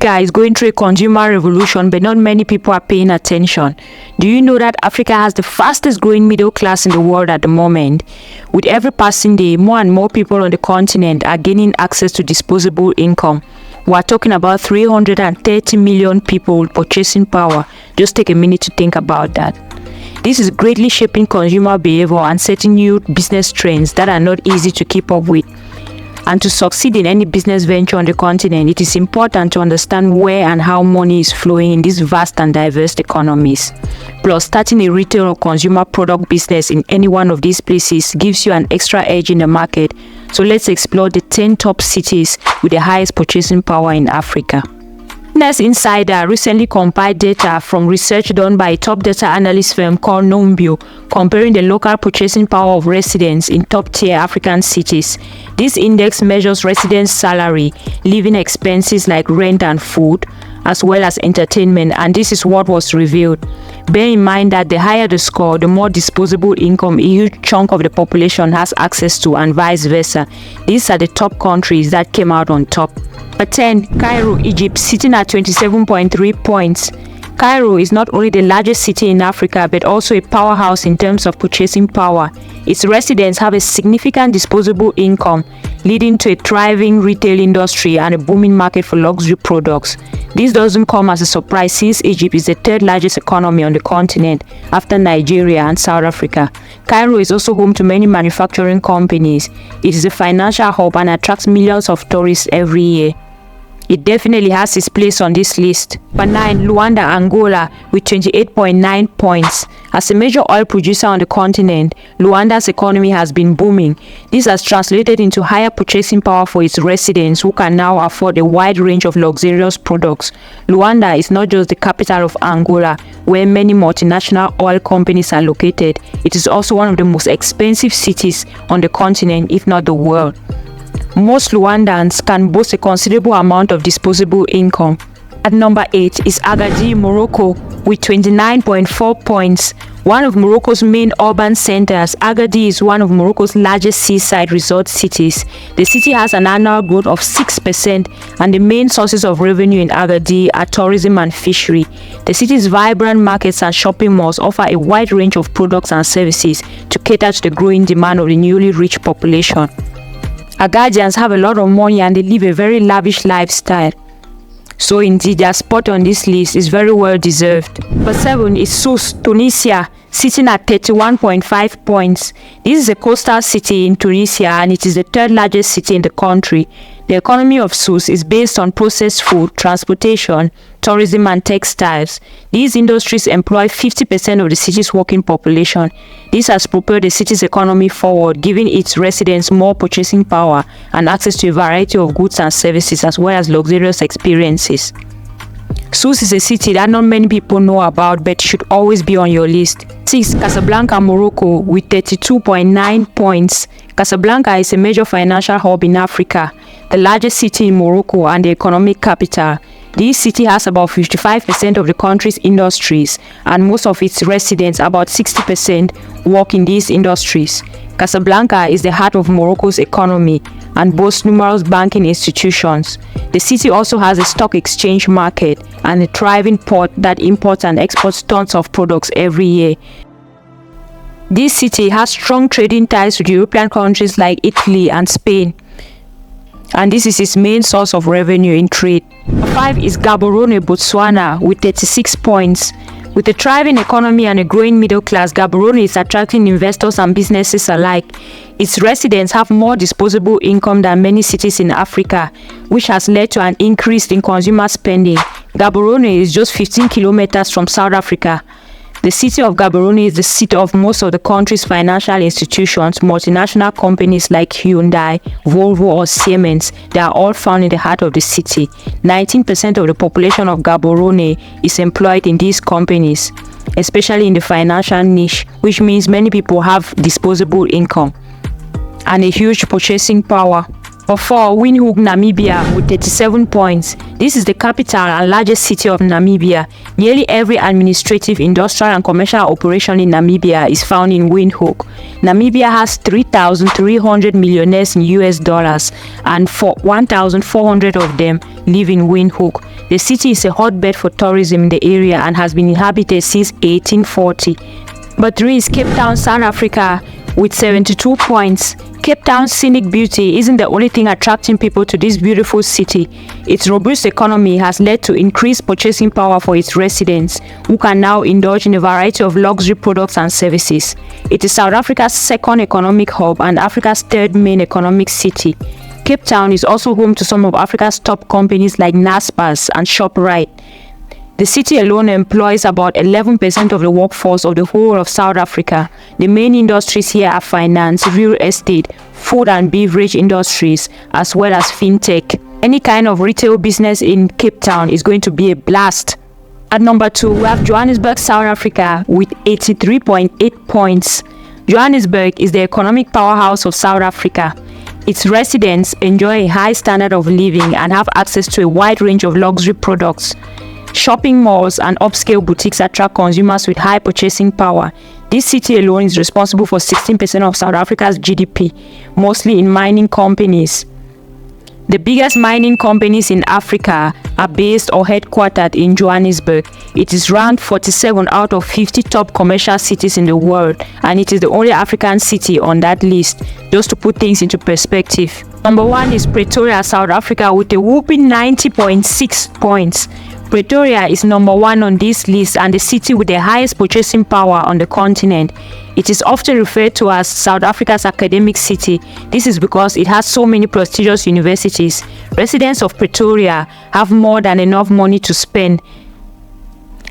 Africa is going through a consumer revolution, but not many people are paying attention. Do you know that Africa has the fastest growing middle class in the world at the moment? With every passing day, more and more people on the continent are gaining access to disposable income. We're talking about 330 million people with purchasing power. Just take a minute to think about that. This is greatly shaping consumer behavior and setting new business trends that are not easy to keep up with. And to succeed in any business venture on the continent, it is important to understand where and how money is flowing in these vast and diverse economies. Plus, starting a retail or consumer product business in any one of these places gives you an extra edge in the market. So let's explore the 10 top cities with the highest purchasing power in Africa. Business Insider recently compiled data from research done by a top data analyst firm called Numbeo, comparing the local purchasing power of residents in top-tier African cities. This index measures residents' salary, living expenses like rent and food, as well as entertainment, and this is what was revealed. Bear in mind that the higher the score, the more disposable income a huge chunk of the population has access to, and vice versa. These are the top countries that came out on top. At 10, Cairo, Egypt, sitting at 27.3 points. Cairo is not only the largest city in Africa, but also a powerhouse in terms of purchasing power. Its residents have a significant disposable income, leading to a thriving retail industry and a booming market for luxury products. This doesn't come as a surprise since Egypt is the third largest economy on the continent after Nigeria and South Africa. Cairo is also home to many manufacturing companies. It is a financial hub and attracts millions of tourists every year. It definitely has its place on this list. But 9, Luanda, Angola, with 28.9 points. As a major oil producer on the continent, Luanda's economy has been booming. This has translated into higher purchasing power for its residents, who can now afford a wide range of luxurious products. Luanda is not just the capital of Angola, where many multinational oil companies are located. It is also one of the most expensive cities on the continent, if not the world. Most Luandans can boast a considerable amount of disposable income. At number 8 is Agadir, Morocco, with 29.4 points. One of Morocco's main urban centers, Agadir is one of Morocco's largest seaside resort cities. The city has an annual growth of 6%, and the main sources of revenue in Agadir are tourism and fishery. The city's vibrant markets and shopping malls offer a wide range of products and services to cater to the growing demand of the newly rich population. Agadians have a lot of money and they live a very lavish lifestyle. So indeed, their spot on this list is very well deserved. Number 7 is Sousse, Tunisia, sitting at 31.5 points. This is a coastal city in Tunisia and it is the third largest city in the country. The economy of Sousse is based on processed food, transportation, tourism and textiles. These industries employ 50% of the city's working population. This has propelled the city's economy forward, giving its residents more purchasing power and access to a variety of goods and services, as well as luxurious experiences. Sousse is a city that not many people know about but should always be on your list. 6. Casablanca, Morocco, with 32.9 points. Casablanca is a major financial hub in Africa, the largest city in Morocco and the economic capital. This city has about 55% of the country's industries, and most of its residents, about 60%, work in these industries. Casablanca is the heart of Morocco's economy and boasts numerous banking institutions. The city also has a stock exchange market and a thriving port that imports and exports tons of products every year. This city has strong trading ties with European countries like Italy and Spain, and this is its main source of revenue in trade. 5 is Gaborone, Botswana, with 36 points. With a thriving economy and a growing middle class, Gaborone is attracting investors and businesses alike. Its residents have more disposable income than many cities in Africa, which has led to an increase in consumer spending. Gaborone is just 15 kilometers from South Africa. The city of Gaborone is the seat of most of the country's financial institutions. Multinational companies like Hyundai, Volvo or Siemens, they are all found in the heart of the city. 19% of the population of Gaborone is employed in these companies, especially in the financial niche, which means many people have disposable income and a huge purchasing power. For 4, Windhoek, Namibia with 37 points. This is the capital and largest city of Namibia. Nearly every administrative, industrial and commercial operation in Namibia is found in Windhoek. Namibia has 3,300 millionaires in US dollars and 1,400 of them live in Windhoek. The city is a hotbed for tourism in the area and has been inhabited since 1840. But 3 is Cape Town, South Africa with 72 points. Cape Town's scenic beauty isn't the only thing attracting people to this beautiful city. Its robust economy has led to increased purchasing power for its residents, who can now indulge in a variety of luxury products and services. It is South Africa's second economic hub and Africa's third main economic city. Cape Town is also home to some of Africa's top companies like Naspers and ShopRite. The city alone employs about 11% of the workforce of the whole of South Africa. The main industries here are finance, real estate, food and beverage industries, as well as fintech. Any kind of retail business in Cape Town is going to be a blast. At number 2, we have Johannesburg, South Africa with 83.8 points. Johannesburg is the economic powerhouse of South Africa. Its residents enjoy a high standard of living and have access to a wide range of luxury products. Shopping malls and upscale boutiques attract consumers with high purchasing power. This city alone is responsible for 16% of South Africa's GDP, mostly in mining companies. The biggest mining companies in Africa are based or headquartered in Johannesburg. It is ranked 47 out of 50 top commercial cities in the world, and it is the only African city on that list, just to put things into perspective. Number 1 is Pretoria, South Africa with a whopping 90.6 points. Pretoria is number 1 on this list and the city with the highest purchasing power on the continent. It is often referred to as South Africa's academic city. This is because it has so many prestigious universities. Residents of Pretoria have more than enough money to spend,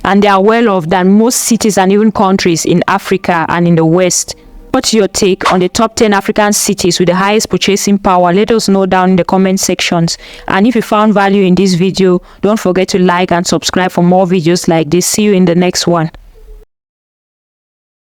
and they are well off than most cities and even countries in Africa and in the West. What's your take on the top 10 African cities with the highest purchasing power? Let us know down in the comment sections. And if you found value in this video, don't forget to like and subscribe for more videos like this. See you in the next one.